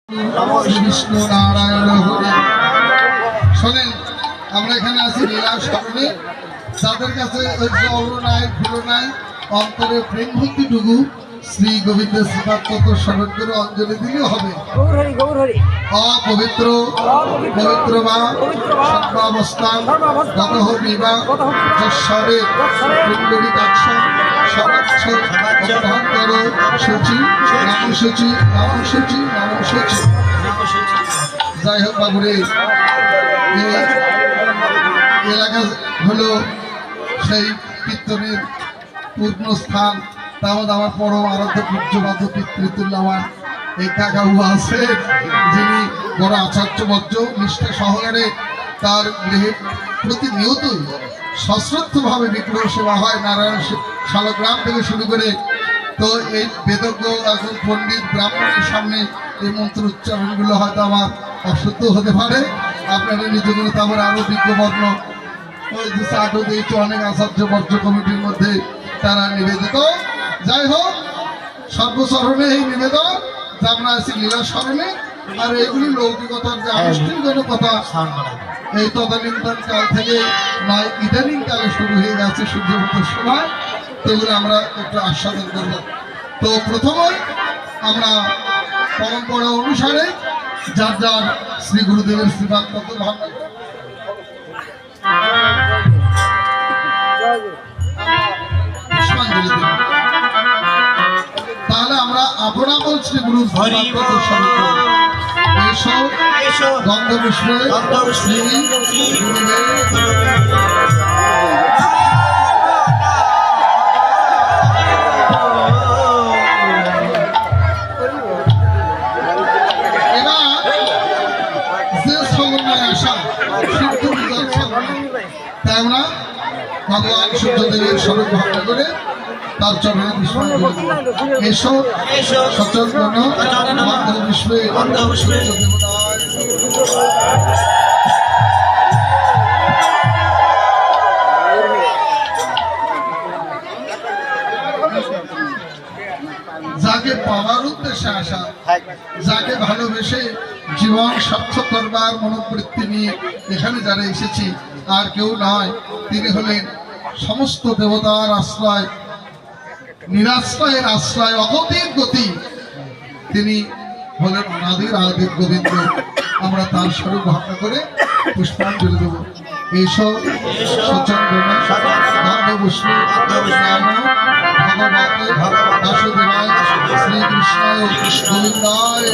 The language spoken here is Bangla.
বিষ্ণু নারায়ণ হরি। শোনেন, আমরা এখানে আছি লীলা স্মরণে। যাদের কাছে জল নাই, ফুল নাই, অন্তরে প্রেম ভক্তিটুকু শ্রী গোবিন্দের শ্রীপাদ স্মরণ করে অঞ্জলি দিলেও হবে। অপবিত্র পবিত্র বা সর্বাবস্থান গতহ বিবাহ যশ্বরে কুণ্ডলিকাক্ষ সরাচ্ছ অভ্যন্তর সূচি নাম সূচি নাম সূচি নাম সূচি। যাই হোক বাবুরে, এই এলাকা হলো সেই কীর্তনের পূর্ণ স্থান। তাহলে আমার পরম আরাধ্য পূজ্যবাদ পিতৃতুল্য আমার এই কাকাবু আছে, যিনি বড় আচার্য বজ্র নিষ্ঠা সহকারে তার গৃহে প্রতিনিয়তই সশ্রদ্ধভাবে বিগ্রহ সেবা হয়। নারায়ণ শালগ্রাম থেকে শুরু করে তো এই বেদজ্ঞ এখন পণ্ডিত ব্রাহ্মণের সামনে এই মন্ত্র উচ্চারণগুলো হয়তো আমার অসত্য হতে পারে। আপনারা নিজেগুলো তারপরে আরও বিজ্ঞবর্ণ ওই যে চাটও দিয়েছে অনেক আচার্য বর্জ্য কমিটির মধ্যে তারা নিবেদিত। যাই হোক, সর্বচরণে এই নিবেদন যে আমরা আছি লীলা স্মরণে। আর এইগুলি লৌকিকতার যে আনুষ্ঠানিকতা এই তদানীন্তন কাল থেকে নয় ইদানিং কালে শুরু হয়ে গেছে সূর্যমুখের সময়, সেগুলো আমরা একটু আস্বাদন করব। তো প্রথমেই আমরা পরম্পরা অনুসারে যার যার শ্রী গুরুদেবের শ্রীপাদ তত্ত্ব ভাবনা তাহলে আমরা আপনা বলছি গুরু গন্ধ পুষ্পে শ্রী গুরুদেব। তাই আমরা ভগবান সূর্যদেবের স্বরূপ ভাবনা করে তার চরণে পুষ্প এসো সচল পুষ্পে যাকে পাওয়ার উদ্দেশ্যে আসা, যাকে ভালোবেসে জীবন সার্থক করবার মনোবৃত্তি নিয়ে এখানে যারা এসেছি আর কেউ নয়, তিনি হলেন সমস্ত দেবতার আশ্রয়, নিরাশ্রয়ের আশ্রয়, অগতির গতি। তিনি হলেন অনাদির আদির গোবিন্দ। আমরা তার স্বরূপ ভাবনা করে পুষ্পাঞ্জলি দেব। এইসব সচন্দ্র পুষ্পে ভগবতে বাসুদেবায় শ্রীকৃষ্ণায় গোবিন্দায়।